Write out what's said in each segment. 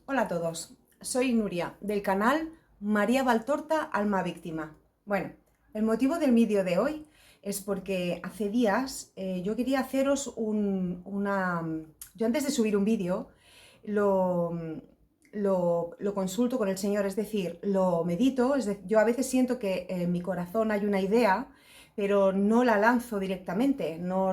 Hola a todos, soy Nuria del canal María Valtorta Alma Víctima. Bueno, el motivo del vídeo de hoy es porque hace días yo quería haceros una... Yo antes de subir un vídeo lo, lo consulto con el Señor, es decir, lo medito, yo a veces siento que en mi corazón hay una idea, pero no la lanzo directamente, no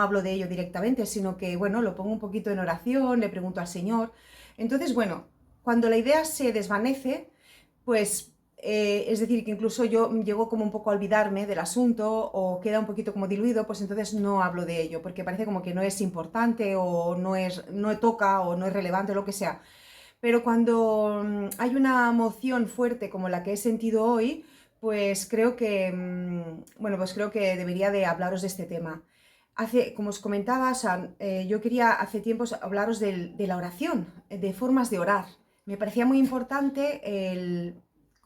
hablo de ello directamente, sino que, bueno, lo pongo un poquito en oración, le pregunto al Señor. Entonces, bueno, cuando la idea se desvanece, pues es decir, que incluso yo llego como un poco a olvidarme del asunto o queda un poquito como diluido, pues entonces no hablo de ello, porque parece como que no es importante o no toca o no es relevante o lo que sea. Pero cuando hay una emoción fuerte como la que he sentido hoy, pues creo que, bueno, pues creo que debería de hablaros de este tema. Como os comentaba, o sea, yo quería hace tiempos hablaros de la oración, de formas de orar. Me parecía muy importante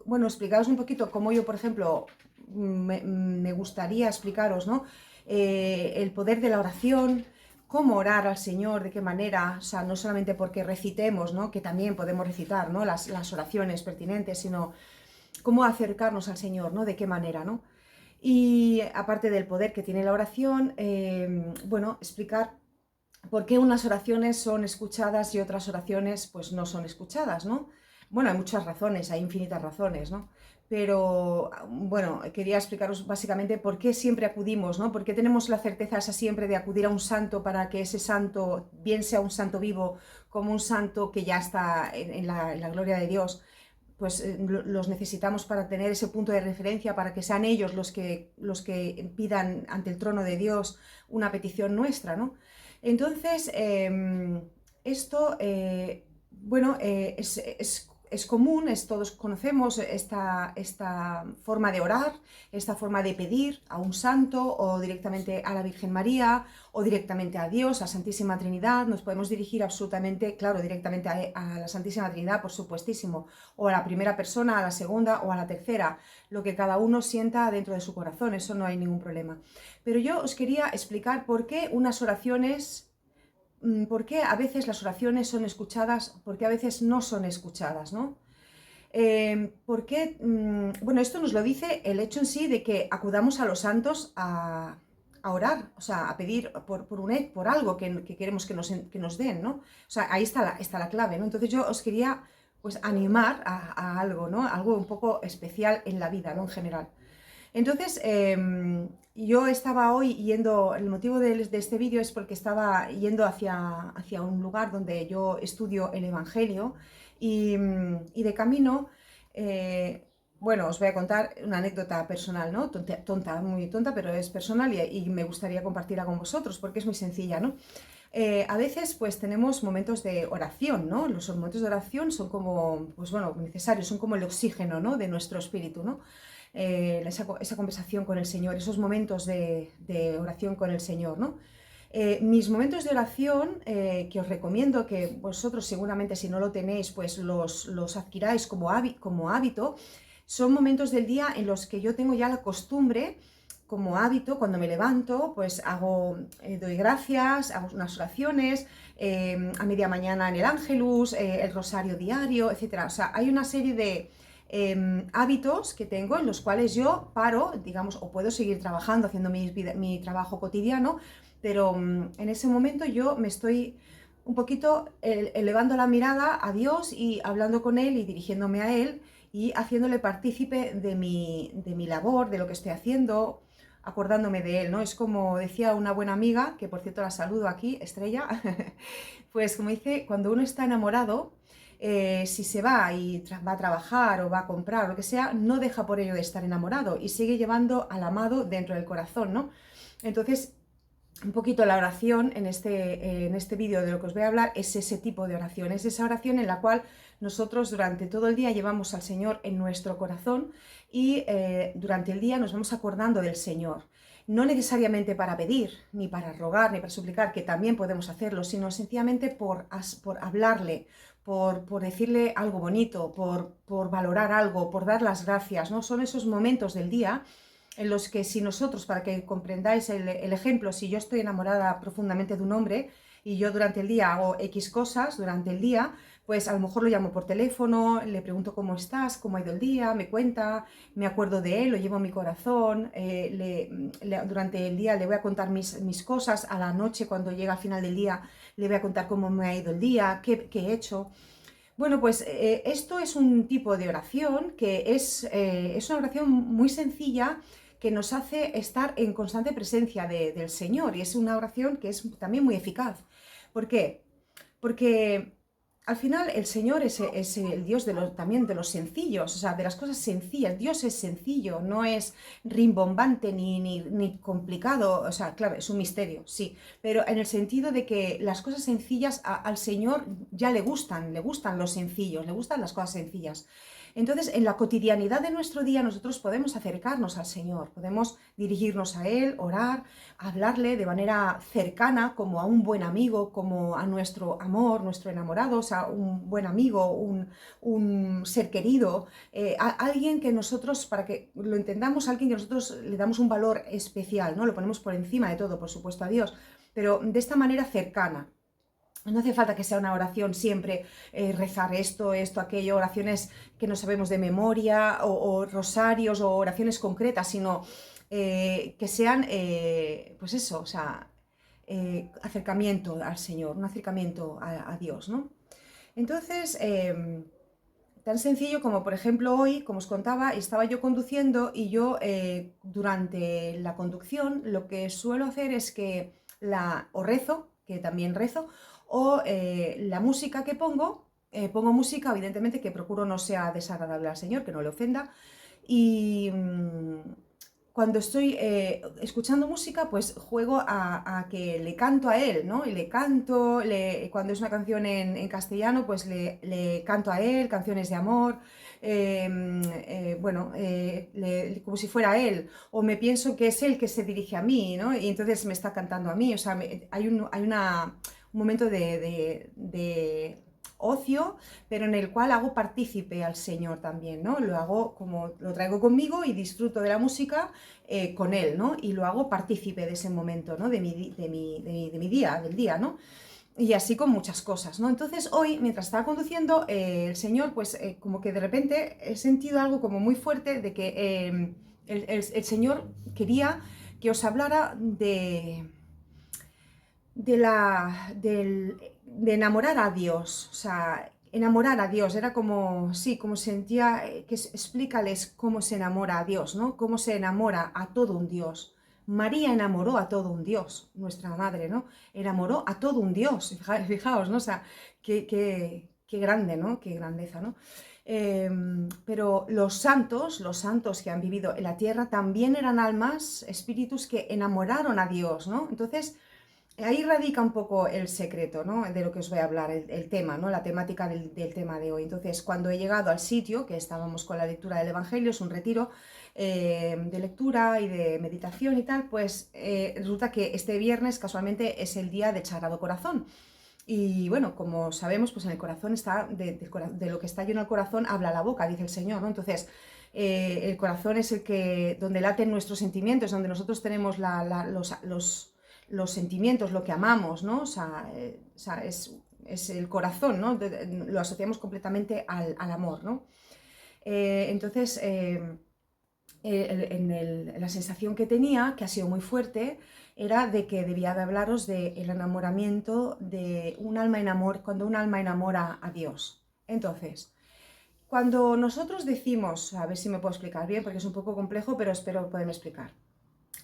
bueno, explicaros un poquito cómo yo, por ejemplo, me gustaría explicaros, ¿no? El poder de la oración, cómo orar al Señor, de qué manera, o sea, no solamente porque recitemos, ¿no? Que también podemos recitar, ¿no? Las oraciones pertinentes, sino cómo acercarnos al Señor, ¿no? De qué manera, ¿no? Y aparte del poder que tiene la oración, bueno, explicar por qué unas oraciones son escuchadas y otras oraciones pues no son escuchadas, ¿no? Bueno, hay muchas razones, hay infinitas razones, ¿no? Pero bueno, quería explicaros básicamente por qué siempre acudimos, ¿no? ¿Por qué tenemos la certeza esa siempre de acudir a un santo para que ese santo, bien sea un santo vivo como un santo que ya está en la gloria de Dios, pues los necesitamos para tener ese punto de referencia, para que sean ellos los que pidan ante el trono de Dios una petición nuestra, ¿no? Entonces, esto, bueno, es común, todos conocemos esta forma de orar, esta forma de pedir a un santo o directamente a la Virgen María o directamente a Dios, a Santísima Trinidad. Nos podemos dirigir absolutamente, claro, directamente a la Santísima Trinidad, por supuestísimo, o a la primera persona, a la segunda o a la tercera, lo que cada uno sienta dentro de su corazón, eso no hay ningún problema. Pero yo os quería explicar por qué unas oraciones, por qué a veces las oraciones son escuchadas, por qué a veces no son escuchadas, ¿no? ¿Por qué? Bueno, esto nos lo dice el hecho en sí de que acudamos a los santos a orar, o sea, a pedir por algo que queremos que nos den, ¿no? O sea, ahí está la clave, ¿no? Entonces yo os quería pues animar a algo, ¿no? Algo un poco especial en la vida, ¿no? En general. Entonces, yo estaba hoy yendo, el motivo de este vídeo es porque estaba yendo hacia un lugar donde yo estudio el Evangelio y de camino, eh, bueno, os voy a contar una anécdota personal, ¿no? Tonta, muy tonta, pero es personal y me gustaría compartirla con vosotros porque es muy sencilla, ¿no? A veces pues tenemos momentos de oración, ¿no? Los momentos de oración son como, pues bueno, necesarios, son como el oxígeno, ¿no? De nuestro espíritu, ¿no? Esa conversación con el Señor, esos momentos de oración con el Señor, ¿no? Mis momentos de oración, que os recomiendo que vosotros seguramente si no lo tenéis, pues los adquiráis como hábito, son momentos del día en los que yo tengo ya la costumbre, como hábito, cuando me levanto, pues doy gracias, hago unas oraciones, a media mañana en el Ángelus, el rosario diario, etcétera. O sea, hay una serie de hábitos que tengo en los cuales yo paro, digamos, o puedo seguir trabajando, haciendo mi trabajo cotidiano, pero en ese momento yo me estoy un poquito elevando la mirada a Dios y hablando con Él y dirigiéndome a Él y haciéndole partícipe de mi labor, de lo que estoy haciendo, acordándome de Él, ¿no? Es como decía una buena amiga, que por cierto la saludo aquí, Estrella, pues como dice, cuando uno está enamorado, si se va y va a trabajar o va a comprar o lo que sea, no deja por ello de estar enamorado y sigue llevando al amado dentro del corazón, ¿no? Entonces, un poquito la oración en este vídeo de lo que os voy a hablar es ese tipo de oración, es esa oración en la cual nosotros durante todo el día llevamos al Señor en nuestro corazón y durante el día nos vamos acordando del Señor. No necesariamente para pedir, ni para rogar, ni para suplicar, que también podemos hacerlo, sino sencillamente por hablarle, por decirle algo bonito, por valorar algo, por dar las gracias, ¿no? Son esos momentos del día en los que si nosotros, para que comprendáis el ejemplo, si yo estoy enamorada profundamente de un hombre y yo durante el día hago X cosas durante el día, pues a lo mejor lo llamo por teléfono, le pregunto cómo estás, cómo ha ido el día, me cuenta, me acuerdo de él, lo llevo en mi corazón, durante el día le voy a contar mis cosas, a la noche cuando llega al final del día le voy a contar cómo me ha ido el día, qué he hecho. Bueno, pues esto es un tipo de oración que es una oración muy sencilla que nos hace estar en constante presencia del Señor y es una oración que es también muy eficaz. ¿Por qué? Porque al final el Señor es el Dios también de los sencillos, o sea, de las cosas sencillas. Dios es sencillo, no es rimbombante ni complicado, o sea, claro, es un misterio, sí, pero en el sentido de que las cosas sencillas al Señor ya le gustan los sencillos, le gustan las cosas sencillas. Entonces, en la cotidianidad de nuestro día nosotros podemos acercarnos al Señor, podemos dirigirnos a Él, orar, hablarle de manera cercana, como a un buen amigo, como a nuestro amor, nuestro enamorado, o sea, un buen amigo, un ser querido, alguien que nosotros, para que lo entendamos, alguien que nosotros le damos un valor especial, ¿no? Lo ponemos por encima de todo, por supuesto, a Dios, pero de esta manera cercana. No hace falta que sea una oración siempre, rezar esto, aquello, oraciones que no sabemos de memoria, o rosarios, o oraciones concretas, sino que sean, pues eso, o sea, acercamiento al Señor, un acercamiento a Dios, ¿no? Entonces, tan sencillo como, por ejemplo, hoy, como os contaba, estaba yo conduciendo y yo durante la conducción lo que suelo hacer es que o rezo, que también rezo, o la música que pongo música, evidentemente, que procuro no sea desagradable al Señor, que no le ofenda, y cuando estoy escuchando música, pues juego a que le canto a él, ¿no? Y le canto, cuando es una canción en castellano, pues le canto a él, canciones de amor, bueno, como si fuera él, o me pienso que es él que se dirige a mí, ¿no? Y entonces me está cantando a mí, o sea, un momento de ocio, pero en el cual hago partícipe al Señor también, ¿no? Lo hago como, lo traigo conmigo y disfruto de la música con Él, ¿no? Y lo hago partícipe de ese momento, ¿no? De mi día, del día, ¿no? Y así con muchas cosas, ¿no? Entonces hoy, mientras estaba conduciendo, el Señor, pues como que de repente he sentido algo como muy fuerte de que el Señor quería que os hablara de enamorar a Dios, o sea, enamorar a Dios, era como, sí, como sentía, explícales cómo se enamora a Dios, ¿no? Cómo se enamora a todo un Dios. María enamoró a todo un Dios, nuestra madre, ¿no? Enamoró a todo un Dios, fijaos, ¿no? O sea, qué grande, ¿no? Qué grandeza, ¿no? Pero los santos que han vivido en la tierra también eran almas, espíritus que enamoraron a Dios, ¿no? Entonces, ahí radica un poco el secreto, ¿no? De lo que os voy a hablar, el tema, ¿no? La temática del tema de hoy. Entonces, cuando he llegado al sitio, que estábamos con la lectura del Evangelio, es un retiro de lectura y de meditación y tal, pues resulta que este viernes casualmente es el día del Sagrado Corazón. Y bueno, como sabemos, pues en el corazón está, de lo que está lleno el corazón, habla la boca, dice el Señor, ¿no? Entonces, el corazón es donde laten nuestros sentimientos, donde nosotros tenemos los sentimientos, lo que amamos, ¿no? O sea, es el corazón, ¿no? Lo asociamos completamente al amor, ¿no? Entonces, la sensación que tenía, que ha sido muy fuerte, era de que debía de hablaros del enamoramiento de un alma cuando un alma enamora a Dios. Entonces, cuando nosotros decimos, a ver si me puedo explicar bien, porque es un poco complejo, pero espero poderme explicar.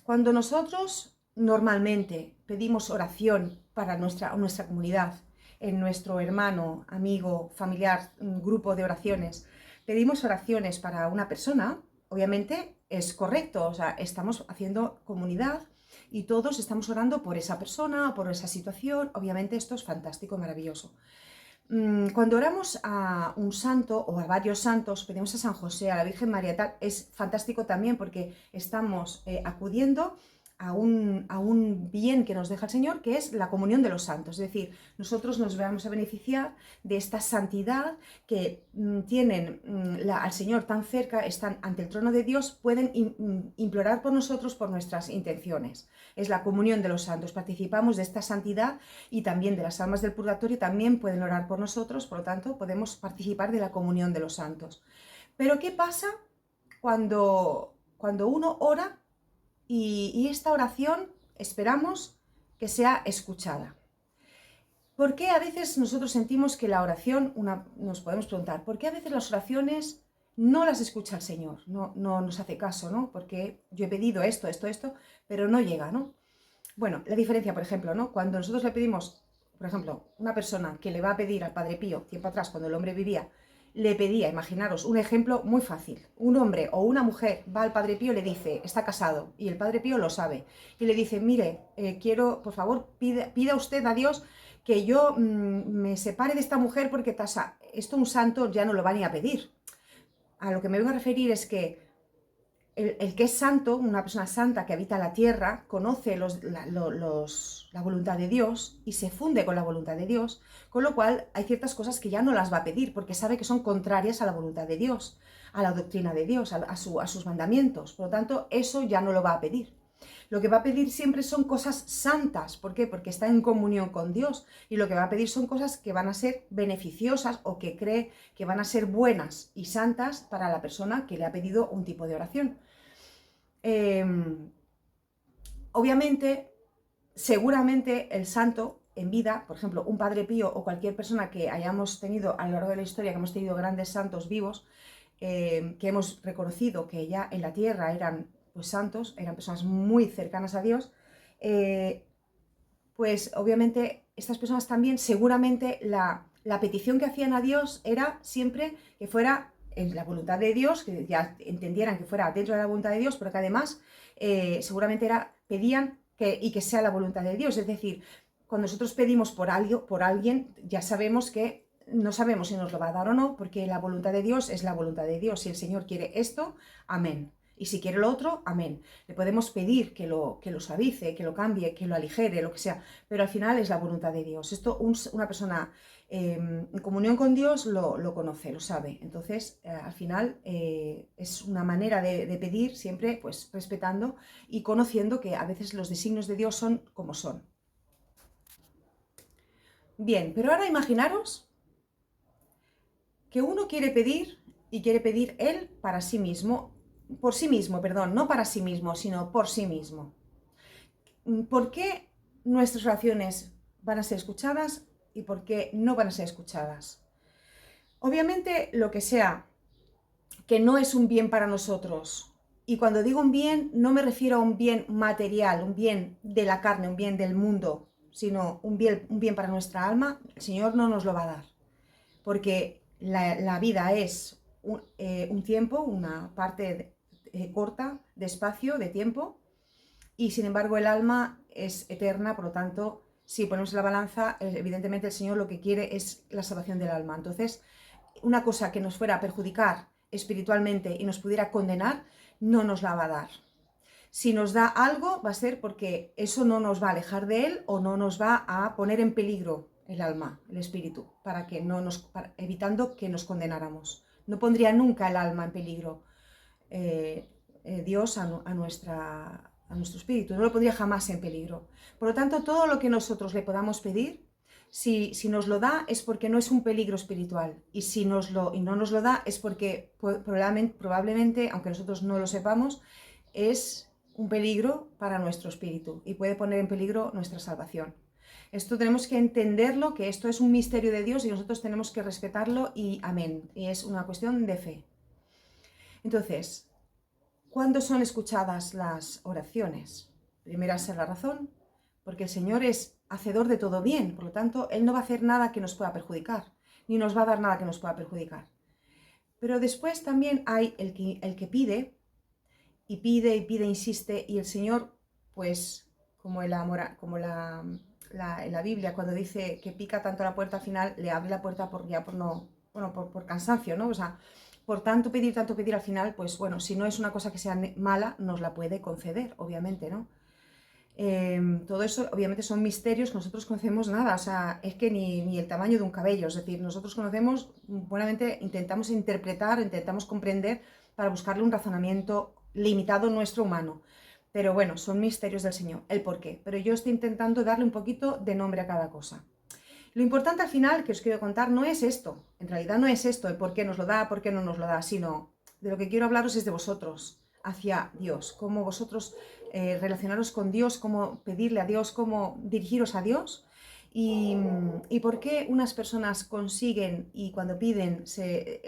Cuando nosotros normalmente pedimos oración para nuestra comunidad, en nuestro hermano, amigo, familiar, un grupo de oraciones, pedimos oraciones para una persona, obviamente es correcto, o sea, estamos haciendo comunidad y todos estamos orando por esa persona, por esa situación, obviamente esto es fantástico, maravilloso. Cuando oramos a un santo o a varios santos, pedimos a San José, a la Virgen María, tal, es fantástico también porque estamos acudiendo a un bien que nos deja el Señor, que es la comunión de los santos. Es decir, nosotros nos vamos a beneficiar de esta santidad que tienen al Señor tan cerca, están ante el trono de Dios, pueden implorar por nosotros, por nuestras intenciones. Es la comunión de los santos. Participamos de esta santidad y también de las almas del purgatorio, también pueden orar por nosotros, por lo tanto, podemos participar de la comunión de los santos. Pero ¿qué pasa cuando uno ora y esta oración esperamos que sea escuchada? ¿Por qué a veces nosotros sentimos que la oración, nos podemos preguntar, ¿por qué a veces las oraciones no las escucha el Señor? No nos hace caso, ¿no? Porque yo he pedido esto, pero no llega, ¿no? Bueno, la diferencia, por ejemplo, ¿no? Cuando nosotros le pedimos, por ejemplo, una persona que le va a pedir al Padre Pío, tiempo atrás, cuando el hombre vivía, le pedía, imaginaros, un ejemplo muy fácil. Un hombre o una mujer va al Padre Pío y le dice, está casado, y el Padre Pío lo sabe, y le dice, mire, quiero, por favor, pida usted a Dios que yo me separe de esta mujer porque esto un santo ya no lo va ni a pedir. A lo que me vengo a referir es que el que es santo, una persona santa que habita la tierra, conoce la voluntad de Dios y se funde con la voluntad de Dios, con lo cual hay ciertas cosas que ya no las va a pedir porque sabe que son contrarias a la voluntad de Dios, a la doctrina de Dios, a sus mandamientos. Por lo tanto, eso ya no lo va a pedir. Lo que va a pedir siempre son cosas santas. ¿Por qué? Porque está en comunión con Dios. Y lo que va a pedir son cosas que van a ser beneficiosas o que cree que van a ser buenas y santas para la persona que le ha pedido un tipo de oración. Obviamente, seguramente el santo en vida, por ejemplo, un Padre Pío o cualquier persona que hayamos tenido a lo largo de la historia, que hemos tenido grandes santos vivos, que hemos reconocido que ya en la tierra eran pues santos, eran personas muy cercanas a Dios, pues obviamente estas personas también seguramente la petición que hacían a Dios era siempre que fuera en la voluntad de Dios, que ya entendieran que fuera dentro de la voluntad de Dios, pero que además seguramente pedían que sea la voluntad de Dios. Es decir, cuando nosotros pedimos por alguien, ya sabemos que no sabemos si nos lo va a dar o no, porque la voluntad de Dios es la voluntad de Dios. Si el Señor quiere esto, amén. Y si quiere lo otro, amén. Le podemos pedir que lo suavice, que lo cambie, que lo aligere, lo que sea, pero al final es la voluntad de Dios. Esto una persona en comunión con Dios lo conoce, lo sabe. Entonces, al final es una manera de pedir siempre pues respetando y conociendo que a veces los designios de Dios son como son. Bien, pero ahora imaginaros que uno quiere pedir y quiere pedir él para sí mismo, por sí mismo, perdón, no para sí mismo, sino por sí mismo. ¿Por qué nuestras oraciones van a ser escuchadas y por qué no van a ser escuchadas? Obviamente, lo que sea que no es un bien para nosotros, y cuando digo un bien, no me refiero a un bien material, un bien de la carne, un bien del mundo, sino un bien para nuestra alma, el Señor no nos lo va a dar. Porque la vida es un tiempo, una parte corta de espacio, de tiempo, y sin embargo el alma es eterna, por lo tanto, si ponemos la balanza, evidentemente el Señor lo que quiere es la salvación del alma. Entonces, una cosa que nos fuera a perjudicar espiritualmente y nos pudiera condenar, no nos la va a dar. Si nos da algo, va a ser porque eso no nos va a alejar de Él o no nos va a poner en peligro el alma, el espíritu, evitando que nos condenáramos. No pondría nunca el alma en peligro Dios a nuestro espíritu, no lo pondría jamás en peligro. Por lo tanto, todo lo que nosotros le podamos pedir, si nos lo da es porque no es un peligro espiritual, y si no nos lo da es porque probablemente, aunque nosotros no lo sepamos, es un peligro para nuestro espíritu y puede poner en peligro nuestra salvación. Esto tenemos que entenderlo, que esto es un misterio de Dios y nosotros tenemos que respetarlo y amén. Y es una cuestión de fe. Entonces, ¿cuándo son escuchadas las oraciones? Primera es la razón, porque el Señor es hacedor de todo bien, por lo tanto, Él no va a hacer nada que nos pueda perjudicar, ni nos va a dar nada que nos pueda perjudicar. Pero después también hay el que pide, y pide, insiste, y el Señor, pues, como en la Biblia, cuando dice que pica tanto la puerta, al final le abre la puerta por cansancio, ¿no? O sea, por tanto pedir, al final, pues bueno, si no es una cosa que sea mala, nos la puede conceder, obviamente, ¿no? Todo eso obviamente son misterios que nosotros conocemos nada, o sea, es que ni el tamaño de un cabello, es decir, nosotros conocemos, buenamente intentamos interpretar, intentamos comprender para buscarle un razonamiento limitado nuestro humano. Pero bueno, son misterios del Señor, el por qué. Pero yo estoy intentando darle un poquito de nombre a cada cosa. Lo importante al final que os quiero contar no es esto, en realidad no es esto, el por qué nos lo da, por qué no nos lo da, sino de lo que quiero hablaros es de vosotros, hacia Dios, cómo vosotros relacionaros con Dios, cómo pedirle a Dios, cómo dirigiros a Dios y por qué unas personas consiguen y cuando piden se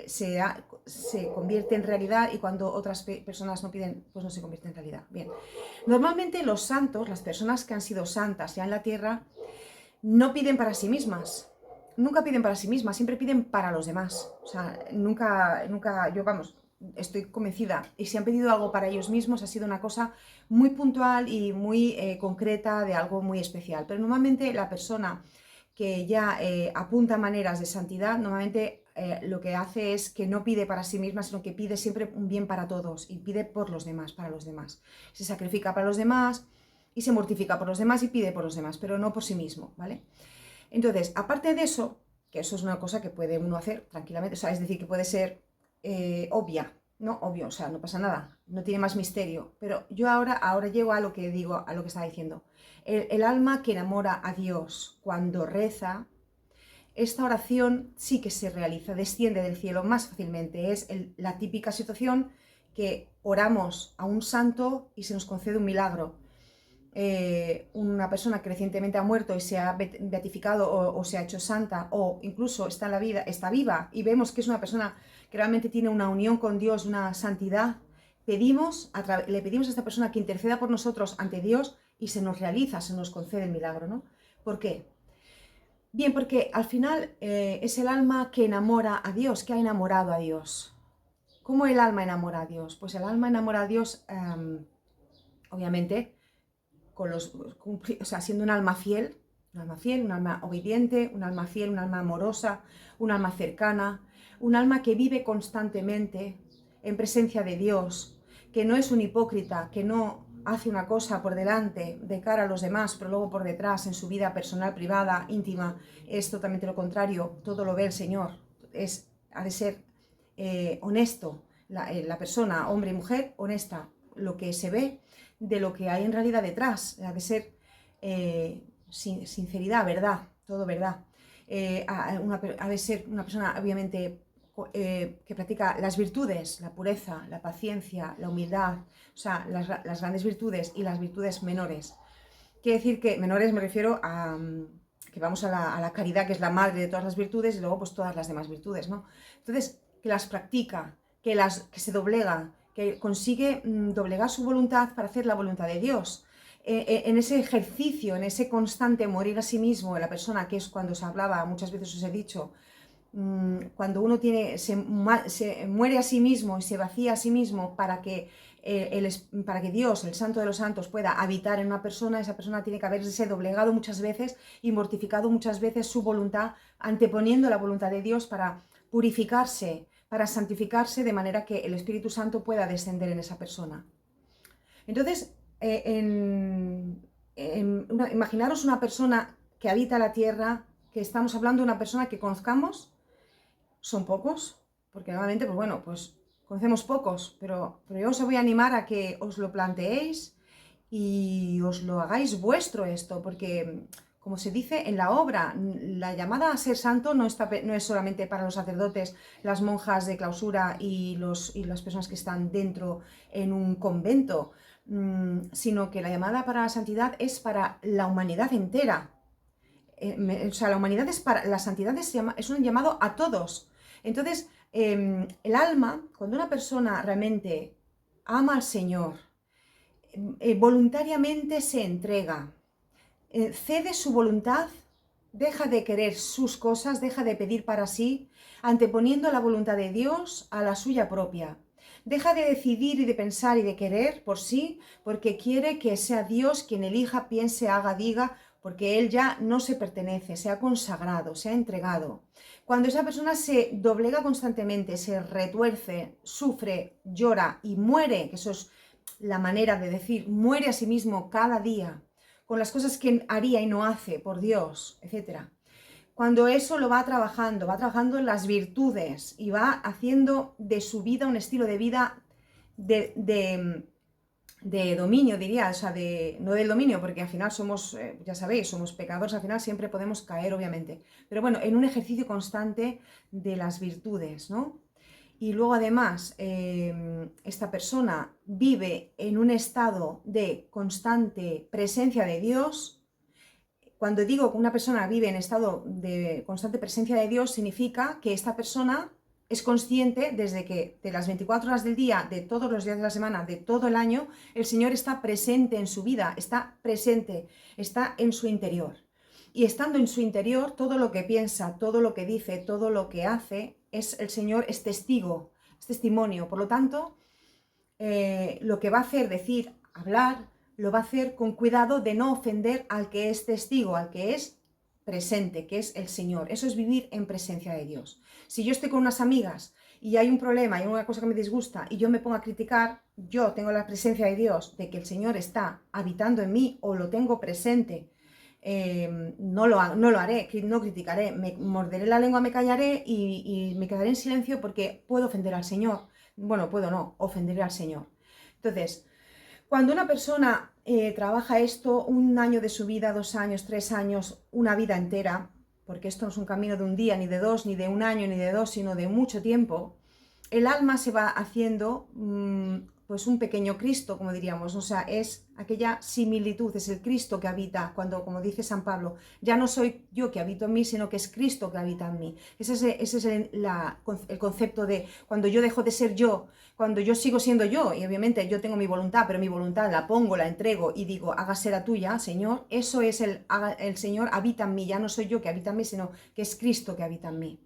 convierte en realidad y cuando otras personas no piden, pues no se convierte en realidad. Bien, normalmente los santos, las personas que han sido santas ya en la tierra, no piden para sí mismas. Nunca piden para sí mismas, siempre piden para los demás. O sea, nunca, yo vamos, estoy convencida. Y si han pedido algo para ellos mismos, ha sido una cosa muy puntual y muy concreta de algo muy especial. Pero normalmente la persona que ya apunta maneras de santidad, normalmente lo que hace es que no pide para sí misma, sino que pide siempre un bien para todos y pide por los demás, para los demás. Se sacrifica para los demás y se mortifica por los demás y pide por los demás, pero no por sí mismo, ¿vale? Entonces, aparte de eso, que eso es una cosa que puede uno hacer tranquilamente, o sea, es decir, que puede ser obvia, ¿no? Obvio, o sea, no pasa nada, no tiene más misterio, pero yo ahora llego a lo que digo, a lo que estaba diciendo. El alma que enamora a Dios cuando reza, esta oración sí que se realiza, desciende del cielo más fácilmente. Es la típica situación que oramos a un santo y se nos concede un milagro. Una persona que recientemente ha muerto y se ha beatificado o se ha hecho santa o incluso está en la vida, está viva y vemos que es una persona que realmente tiene una unión con Dios, una santidad, le pedimos a esta persona que interceda por nosotros ante Dios y se nos realiza, se nos concede el milagro, ¿no? ¿Por qué? Bien, porque al final es el alma que enamora a Dios, que ha enamorado a Dios. ¿Cómo el alma enamora a Dios? Pues el alma enamora a Dios, obviamente, o sea, siendo un alma fiel, un alma obediente, un alma fiel, un alma amorosa, un alma cercana, un alma que vive constantemente en presencia de Dios, que no es un hipócrita, que no hace una cosa por delante, de cara a los demás, pero luego por detrás, en su vida personal, privada, íntima, es totalmente lo contrario, todo lo ve el Señor, ha de ser honesto, la persona, hombre y mujer, honesta, lo que se ve de lo que hay en realidad detrás, ha de ser sinceridad, verdad, todo verdad. Ha de ser una persona obviamente que practica las virtudes, la pureza, la paciencia, la humildad, o sea, las grandes virtudes y las virtudes menores. Quiere decir que menores me refiero a que vamos a la caridad, que es la madre de todas las virtudes, y luego pues todas las demás virtudes, ¿no? Entonces, que las practica, que se doblega, que consigue doblegar su voluntad para hacer la voluntad de Dios. En ese ejercicio, en ese constante morir a sí mismo, de la persona, que es cuando os hablaba, muchas veces os he dicho, cuando uno se muere a sí mismo y se vacía a sí mismo para que Dios, el Santo de los Santos, pueda habitar en una persona, esa persona tiene que haberse doblegado muchas veces y mortificado muchas veces su voluntad, anteponiendo la voluntad de Dios para purificarse, para santificarse, de manera que el Espíritu Santo pueda descender en esa persona. Entonces, imaginaros una persona que habita la tierra, que estamos hablando de una persona que conozcamos. Son pocos, porque normalmente, pues bueno, pues conocemos pocos, pero yo os voy a animar a que os lo planteéis y os lo hagáis vuestro esto, porque como se dice en la obra, la llamada a ser santo no es solamente para los sacerdotes, las monjas de clausura y las personas que están dentro en un convento, sino que la llamada para la santidad es para la humanidad entera. O sea, la santidad es un llamado a todos. Entonces, el alma, cuando una persona realmente ama al Señor, voluntariamente se entrega, cede su voluntad, deja de querer sus cosas, deja de pedir para sí, anteponiendo la voluntad de Dios a la suya propia. Deja de decidir y de pensar y de querer por sí, porque quiere que sea Dios quien elija, piense, haga, diga, porque él ya no se pertenece, se ha consagrado, se ha entregado. Cuando esa persona se doblega constantemente, se retuerce, sufre, llora y muere, que eso es la manera de decir, muere a sí mismo cada día, con las cosas que haría y no hace por Dios, etc. Cuando eso lo va trabajando en las virtudes y va haciendo de su vida un estilo de vida de dominio, diría, o sea, no del dominio, porque al final somos, ya sabéis, somos pecadores, al final siempre podemos caer, obviamente, pero bueno, en un ejercicio constante de las virtudes, ¿no? Y luego además, esta persona vive en un estado de constante presencia de Dios. Cuando digo que una persona vive en estado de constante presencia de Dios, significa que esta persona es consciente desde que de las 24 horas del día, de todos los días de la semana, de todo el año, el Señor está presente en su vida, está presente, está en su interior. Y estando en su interior, todo lo que piensa, todo lo que dice, todo lo que hace, el Señor es testigo, es testimonio. Por lo tanto, lo que va a hacer, decir, hablar, lo va a hacer con cuidado de no ofender al que es testigo, al que es presente, que es el Señor. Eso es vivir en presencia de Dios. Si yo estoy con unas amigas y hay un problema, hay una cosa que me disgusta y yo me pongo a criticar, yo tengo la presencia de Dios, de que el Señor está habitando en mí o lo tengo presente. No lo haré, no criticaré, me morderé la lengua, me callaré y me quedaré en silencio porque puedo ofender al Señor. Bueno, puedo no, ofenderé al Señor. Entonces, cuando una persona trabaja esto, un año de su vida, 2 años, 3 años, una vida entera, porque esto no es un camino de un día, ni de 2, ni de un año, ni de 2, sino de mucho tiempo, el alma se va haciendo pues un pequeño Cristo, como diríamos, o sea, es aquella similitud, es el Cristo que habita, cuando, como dice San Pablo, ya no soy yo que habito en mí, sino que es Cristo que habita en mí. Ese es el concepto de cuando yo dejo de ser yo, cuando yo sigo siendo yo, y obviamente yo tengo mi voluntad, pero mi voluntad la pongo, la entrego y digo, hágase la tuya, Señor, eso es el Señor habita en mí, ya no soy yo que habita en mí, sino que es Cristo que habita en mí.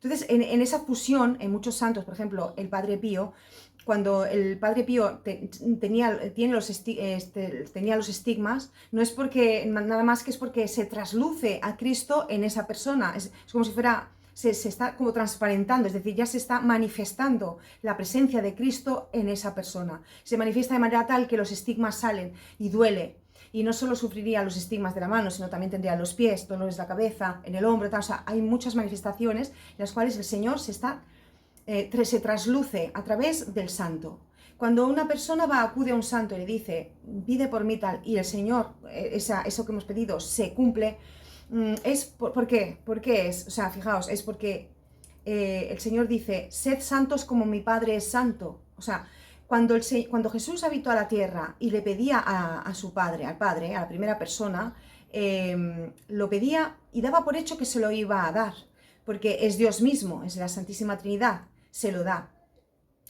Entonces, en esa fusión, en muchos santos, por ejemplo, el Padre Pío, cuando el Padre Pío tenía los estigmas, no es porque, nada más que es porque se trasluce a Cristo en esa persona. Es como si fuera, se está como transparentando, es decir, ya se está manifestando la presencia de Cristo en esa persona. Se manifiesta de manera tal que los estigmas salen y duele. Y no solo sufriría los estigmas de la mano, sino también tendría los pies, dolores de la cabeza, en el hombro, tal. O sea, hay muchas manifestaciones en las cuales el Señor se trasluce a través del santo. Cuando una persona acude a un santo y le dice, pide por mí tal, y el Señor, eso que hemos pedido, se cumple, ¿por qué? ¿Por qué es? O sea, fijaos, es porque el Señor dice, sed santos como mi Padre es santo. O sea, cuando Jesús habitó a la tierra y le pedía a su Padre, al Padre, a la primera persona, lo pedía y daba por hecho que se lo iba a dar, porque es Dios mismo, es la Santísima Trinidad, se lo da,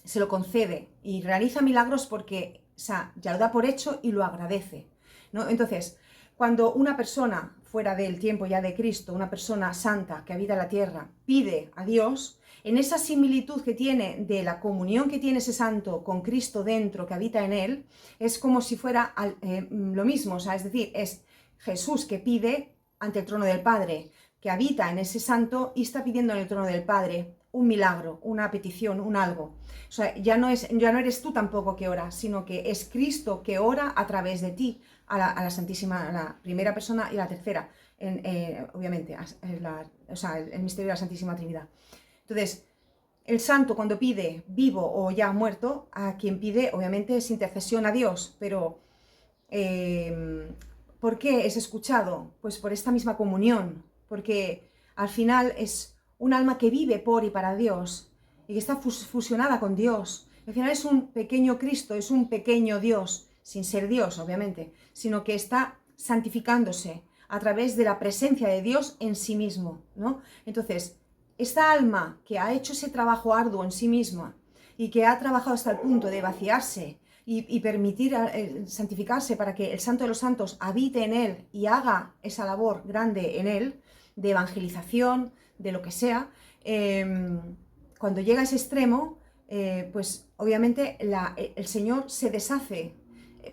se lo concede y realiza milagros porque, o sea, ya lo da por hecho y lo agradece, ¿no? Entonces, cuando una persona fuera del tiempo ya de Cristo, una persona santa que habita la tierra, pide a Dios, en esa similitud que tiene de la comunión que tiene ese santo con Cristo dentro, que habita en él, es como si fuera lo mismo, o sea, es decir, es Jesús que pide ante el trono del Padre, que habita en ese santo y está pidiendo en el trono del Padre un milagro, una petición, un algo. O sea, ya no eres tú tampoco que ora, sino que es Cristo que ora a través de ti, a la Santísima, a la primera persona y a la tercera, obviamente, el misterio de la Santísima Trinidad. Entonces, el santo cuando pide vivo o ya muerto, a quien pide obviamente es intercesión a Dios, pero ¿por qué es escuchado? Pues por esta misma comunión, porque al final es un alma que vive por y para Dios y que está fusionada con Dios. Al final es un pequeño Cristo, es un pequeño Dios, sin ser Dios obviamente, sino que está santificándose a través de la presencia de Dios en sí mismo, ¿no? Entonces, esta alma que ha hecho ese trabajo arduo en sí misma y que ha trabajado hasta el punto de vaciarse y permitir santificarse para que el Santo de los Santos habite en él y haga esa labor grande en él, de evangelización, de lo que sea, cuando llega a ese extremo, pues obviamente el Señor se deshace,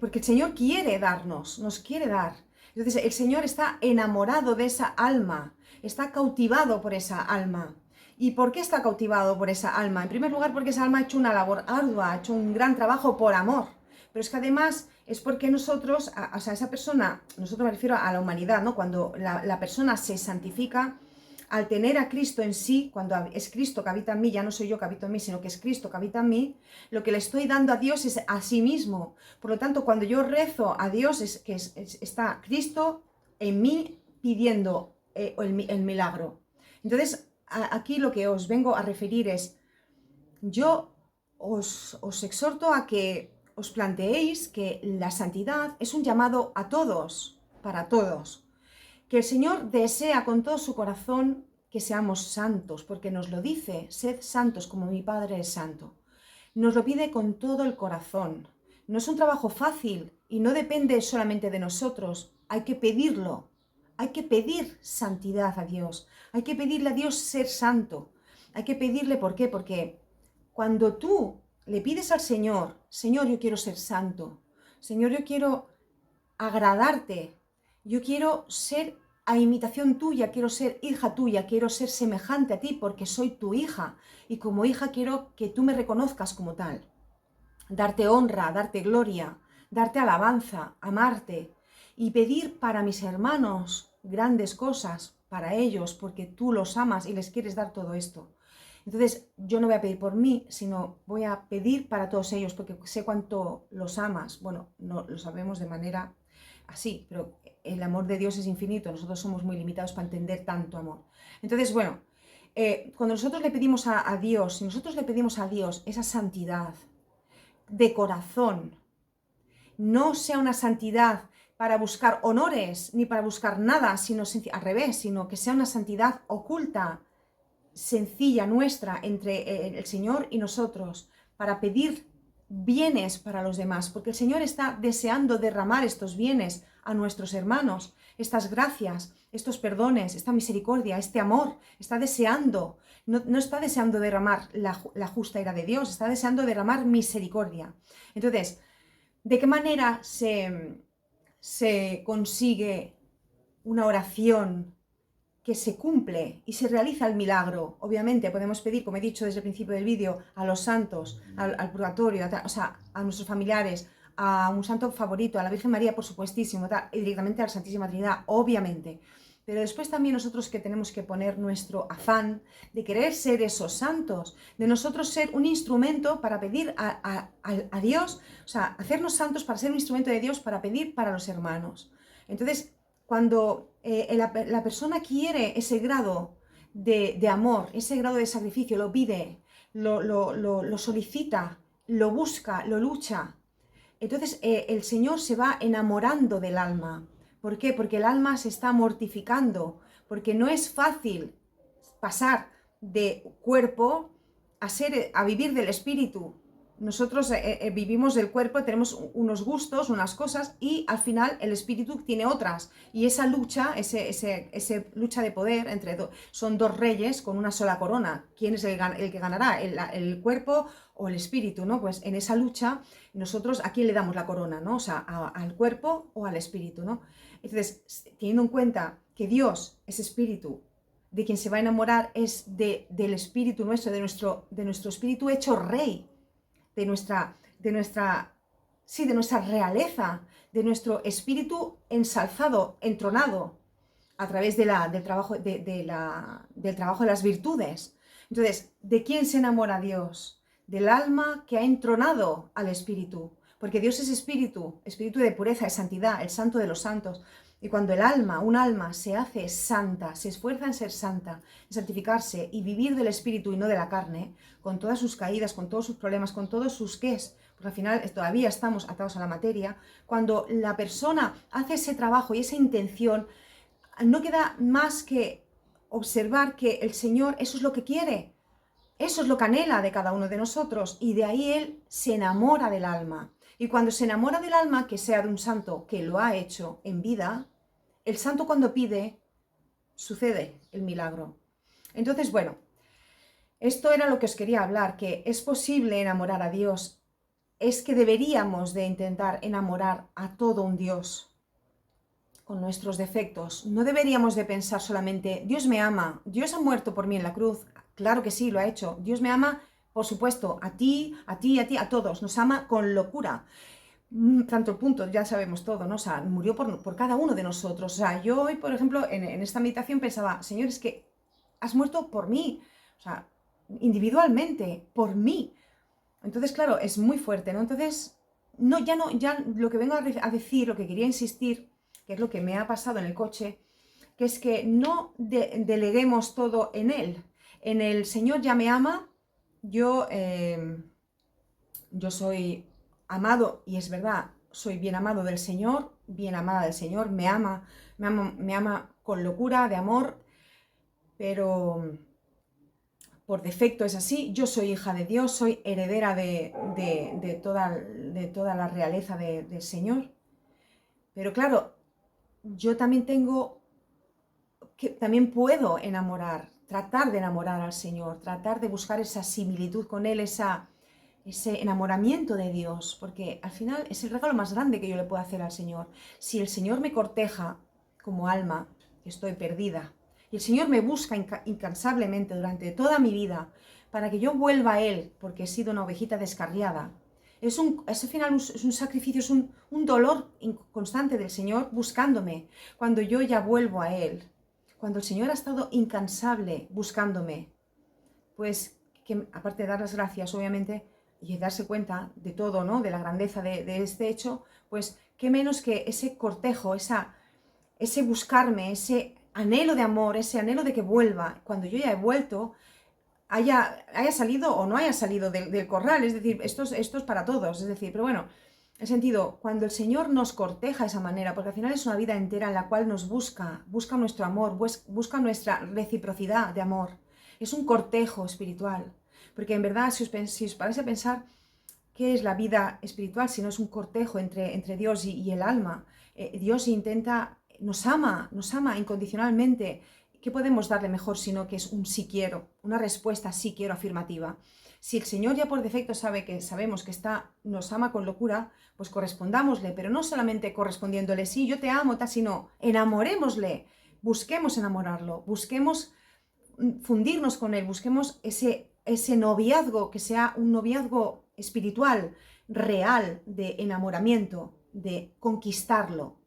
porque el Señor quiere darnos, nos quiere dar. Entonces el Señor está enamorado de esa alma, está cautivado por esa alma. ¿Y por qué está cautivado por esa alma? En primer lugar, porque esa alma ha hecho una labor ardua, ha hecho un gran trabajo por amor. Pero es que además es porque nosotros, o sea, esa persona, nosotros me refiero a la humanidad, ¿no? Cuando la persona se santifica, al tener a Cristo en sí, cuando es Cristo que habita en mí, ya no soy yo que habito en mí, sino que es Cristo que habita en mí, lo que le estoy dando a Dios es a sí mismo. Por lo tanto, cuando yo rezo a Dios, está Cristo en mí pidiendo el milagro. Entonces, aquí lo que os vengo a referir es, yo os exhorto a que os planteéis que la santidad es un llamado a todos, para todos. Que el Señor desea con todo su corazón que seamos santos, porque nos lo dice, sed santos como mi Padre es santo. Nos lo pide con todo el corazón. No es un trabajo fácil y no depende solamente de nosotros, hay que pedirlo. Hay que pedir santidad a Dios, hay que pedirle a Dios ser santo. Hay que pedirle, ¿por qué? Porque cuando tú le pides al Señor, Señor, yo quiero ser santo, Señor, yo quiero agradarte, yo quiero ser a imitación tuya, quiero ser hija tuya, quiero ser semejante a ti porque soy tu hija y como hija quiero que tú me reconozcas como tal, darte honra, darte gloria, darte alabanza, amarte y pedir para mis hermanos grandes cosas para ellos porque tú los amas y les quieres dar todo esto. Entonces yo no voy a pedir por mí, sino voy a pedir para todos ellos porque sé cuánto los amas. Bueno, no lo sabemos de manera así, pero el amor de Dios es infinito, nosotros somos muy limitados para entender tanto amor. Entonces, bueno, cuando nosotros le pedimos a Dios, si nosotros le pedimos a Dios esa santidad de corazón, no sea una santidad para buscar honores ni para buscar nada, sino al revés, sino que sea una santidad oculta, sencilla nuestra entre el Señor y nosotros, para pedir bienes para los demás, porque el Señor está deseando derramar estos bienes a nuestros hermanos, estas gracias, estos perdones, esta misericordia, este amor, está deseando, no está deseando derramar la justa ira de Dios, está deseando derramar misericordia. Entonces, ¿de qué manera se consigue una oración que se cumple y se realiza el milagro? Obviamente podemos pedir, como he dicho desde el principio del vídeo, a los santos, al purgatorio, o sea, a nuestros familiares, a un santo favorito, a la Virgen María, por supuestísimo, y directamente a la Santísima Trinidad, obviamente. Pero después también nosotros que tenemos que poner nuestro afán de querer ser esos santos, de nosotros ser un instrumento para pedir a Dios, o sea, hacernos santos para ser un instrumento de Dios para pedir para los hermanos. Entonces, cuando la persona quiere ese grado de amor, ese grado de sacrificio, lo pide, lo solicita, lo busca, lo lucha, entonces el Señor se va enamorando del alma. ¿Por qué? Porque el alma se está mortificando, porque no es fácil pasar de cuerpo a vivir del espíritu. Nosotros vivimos del cuerpo, tenemos unos gustos, unas cosas, y al final el espíritu tiene otras. Y esa lucha, ese lucha de poder son dos reyes con una sola corona. ¿Quién es el que ganará? ¿El cuerpo o el espíritu? ¿No? Pues en esa lucha, nosotros, ¿a quién le damos la corona? ¿No? O sea, al cuerpo o al espíritu, ¿no? Entonces, teniendo en cuenta que Dios es espíritu, de quien se va a enamorar es del espíritu nuestro, de nuestro espíritu hecho rey, de nuestra realeza, de nuestro espíritu ensalzado, entronado, a través del trabajo de las virtudes. Entonces, ¿de quién se enamora Dios? Del alma que ha entronado al espíritu, porque Dios es espíritu, espíritu de pureza, de santidad, el santo de los santos. Y cuando un alma se hace santa, se esfuerza en ser santa, en santificarse y vivir del espíritu y no de la carne, con todas sus caídas, con todos sus problemas, con todos sus qués, porque al final todavía estamos atados a la materia, cuando la persona hace ese trabajo y esa intención, no queda más que observar que el Señor eso es lo que quiere, eso es lo que anhela de cada uno de nosotros, y de ahí Él se enamora del alma. Y cuando se enamora del alma, que sea de un santo que lo ha hecho en vida, el santo cuando pide, sucede el milagro. Entonces, bueno, esto era lo que os quería hablar, que es posible enamorar a Dios, es que deberíamos de intentar enamorar a todo un Dios con nuestros defectos. No deberíamos de pensar solamente, Dios me ama, Dios ha muerto por mí en la cruz. Claro que sí, lo ha hecho. Dios me ama, por supuesto, a ti, a todos. Nos ama con locura. tanto el punto, ya sabemos todo, ¿no? O sea, murió por cada uno de nosotros. O sea, yo hoy, por ejemplo, en esta meditación pensaba, Señor, es que has muerto por mí, o sea, individualmente, por mí. Entonces, claro, es muy fuerte, ¿no? Entonces, no, ya lo que vengo a decir, lo que quería insistir, que es lo que me ha pasado en el coche, que es que no deleguemos todo en Él. En el Señor ya me ama, yo, yo soy amado, y es verdad, soy bien amado del Señor, bien amada del Señor, me ama con locura de amor, pero por defecto es así. Yo soy hija de Dios, soy heredera de toda la realeza del Señor. Pero claro, yo también también puedo tratar de enamorar al Señor, tratar de buscar esa similitud con Él, ese enamoramiento de Dios, porque al final es el regalo más grande que yo le puedo hacer al Señor. Si el Señor me corteja como alma, estoy perdida, y el Señor me busca incansablemente durante toda mi vida para que yo vuelva a Él, porque he sido una ovejita descarriada, es al final es un sacrificio, es un dolor constante del Señor buscándome, cuando yo ya vuelvo a Él, cuando el Señor ha estado incansable buscándome, pues que aparte de dar las gracias, obviamente, y darse cuenta de todo, ¿no? De la grandeza de este hecho, pues qué menos que ese cortejo, ese buscarme, ese anhelo de amor, ese anhelo de que vuelva, cuando yo ya he vuelto, haya salido o no haya salido del corral, es decir, esto es para todos, es decir, pero bueno, el sentido, cuando el Señor nos corteja de esa manera, porque al final es una vida entera en la cual nos busca nuestro amor, busca nuestra reciprocidad de amor, es un cortejo espiritual, porque en verdad, si os parece pensar, ¿qué es la vida espiritual si no es un cortejo entre Dios y el alma? Dios nos ama incondicionalmente. ¿Qué podemos darle mejor sino que es un sí quiero, una respuesta sí quiero afirmativa? Si el Señor ya por defecto sabemos que nos ama con locura, pues correspondámosle, pero no solamente correspondiéndole, sí, yo te amo, sino enamorémosle, busquemos enamorarlo, busquemos fundirnos con Él, busquemos ese noviazgo, que sea un noviazgo espiritual, real, de enamoramiento, de conquistarlo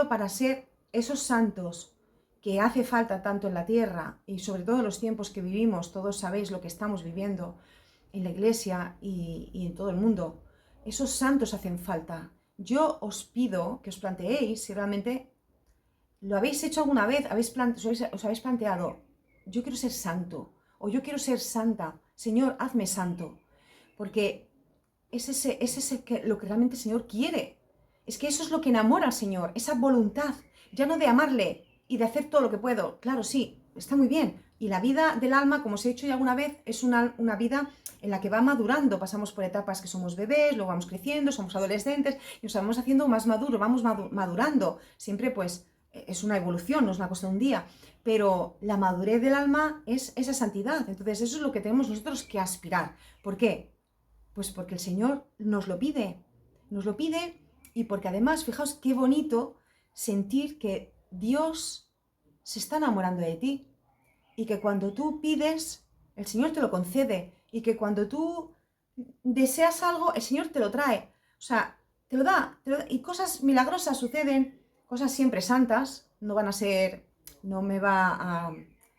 para ser esos santos que hace falta tanto en la tierra y sobre todo en los tiempos que vivimos, todos sabéis lo que estamos viviendo en la iglesia y en todo el mundo. Esos santos hacen falta. Yo os pido que os planteéis si realmente lo habéis hecho alguna vez, os habéis planteado, yo quiero ser santo o yo quiero ser santa, Señor, hazme santo, porque lo que realmente el Señor quiere. Es que eso es lo que enamora al Señor, esa voluntad, ya no de amarle y de hacer todo lo que puedo. Claro, sí, está muy bien. Y la vida del alma, como os he dicho ya alguna vez, es una vida en la que va madurando. Pasamos por etapas que somos bebés, luego vamos creciendo, somos adolescentes y nos vamos haciendo más maduros, vamos madurando. Siempre pues es una evolución, no es una cosa de un día. Pero la madurez del alma es esa santidad. Entonces eso es lo que tenemos nosotros que aspirar. ¿Por qué? Pues porque el Señor nos lo pide y porque además, fijaos qué bonito sentir que Dios se está enamorando de ti y que cuando tú pides, el Señor te lo concede y que cuando tú deseas algo, el Señor te lo trae. O sea, te lo da y cosas milagrosas suceden, cosas siempre santas, no me va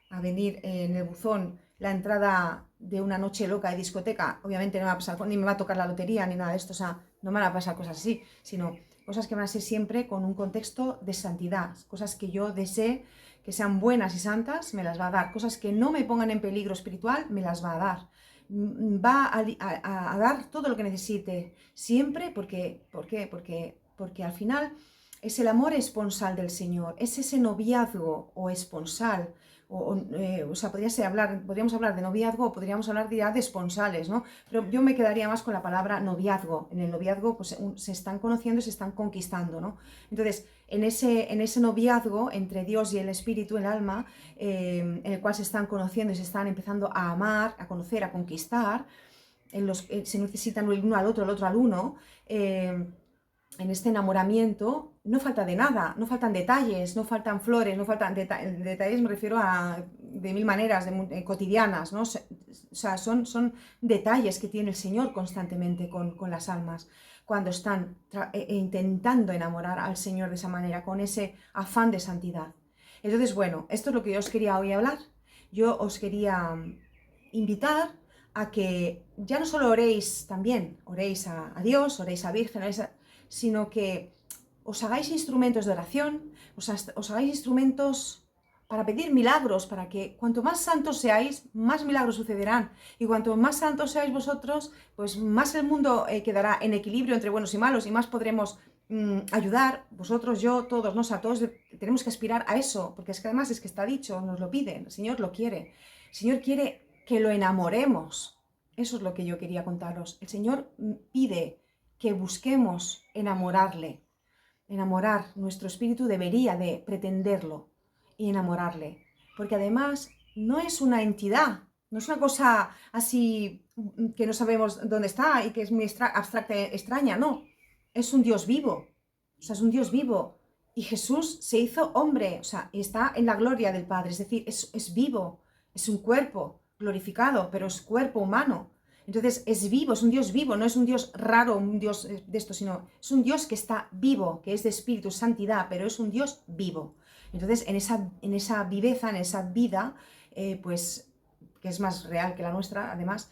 a venir en el buzón la entrada de una noche loca de discoteca, obviamente no me va a pasar, ni me va a tocar la lotería, ni nada de esto, o sea, no me van a pasar cosas así, sino cosas que van a ser siempre con un contexto de santidad, cosas que yo desee que sean buenas y santas, me las va a dar, cosas que no me pongan en peligro espiritual, me las va a dar, va a dar todo lo que necesite, siempre, ¿por qué? Porque al final es el amor esponsal del Señor, es ese noviazgo o esponsal, o sea, podríamos hablar de noviazgo o podríamos hablar ya de esponsales, ¿no? Pero yo me quedaría más con la palabra noviazgo. En el noviazgo pues, se están conociendo y se están conquistando, ¿no? Entonces, en ese noviazgo entre Dios y el Espíritu, el alma, en el cual se están conociendo y se están empezando a amar, a conocer, a conquistar, se necesitan el uno al otro, el otro al uno, en este enamoramiento no falta de nada, no faltan detalles, no faltan flores, no faltan detalles, me refiero a de mil maneras, cotidianas, ¿no? O sea, son detalles que tiene el Señor constantemente con las almas. cuando están intentando enamorar al Señor de esa manera, con ese afán de santidad. Entonces, bueno, esto es lo que yo os quería hoy hablar. Yo os quería invitar a que ya no solo oréis también, oréis a Dios, oréis a Virgen, sino que os hagáis instrumentos de oración, os hagáis instrumentos para pedir milagros, para que cuanto más santos seáis, más milagros sucederán. Y cuanto más santos seáis vosotros, pues más el mundo quedará en equilibrio entre buenos y malos y más podremos ayudar, vosotros, yo, todos, nos a todos tenemos que aspirar a eso, porque es que además es que está dicho, nos lo piden, el Señor lo quiere. El Señor quiere que lo enamoremos. Eso es lo que yo quería contaros. El Señor pide que busquemos enamorarle. Enamorar, nuestro espíritu debería de pretenderlo y enamorarle. Porque además no es una entidad, no es una cosa así que no sabemos dónde está y que es muy abstracta, extraña, no. Es un Dios vivo, o sea, es un Dios vivo. Y Jesús se hizo hombre, o sea, está en la gloria del Padre, es decir, es vivo, es un cuerpo glorificado, pero es cuerpo humano. Entonces es vivo, es un Dios vivo, no es un Dios raro, un Dios de esto, sino es un Dios que está vivo, que es de espíritu, santidad, pero es un Dios vivo. Entonces en esa viveza, en esa vida, pues que es más real que la nuestra, además,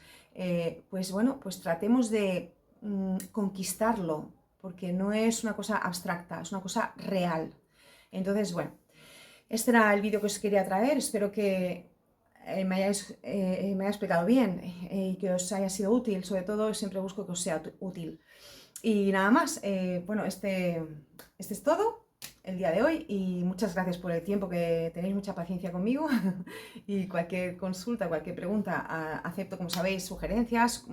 pues bueno, pues tratemos de conquistarlo, porque no es una cosa abstracta, es una cosa real. Entonces, bueno, este era el vídeo que os quería traer, espero que me haya explicado bien y que os haya sido útil. Sobre todo siempre busco que os sea útil. Y nada más, bueno, este es todo el día de hoy y muchas gracias por el tiempo, que tenéis mucha paciencia conmigo y cualquier consulta, cualquier pregunta, acepto, como sabéis, sugerencias,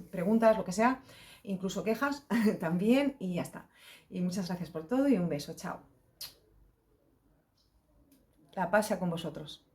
preguntas, lo que sea, incluso quejas también, y ya está. Y muchas gracias por todo y un beso, chao. La paz sea con vosotros.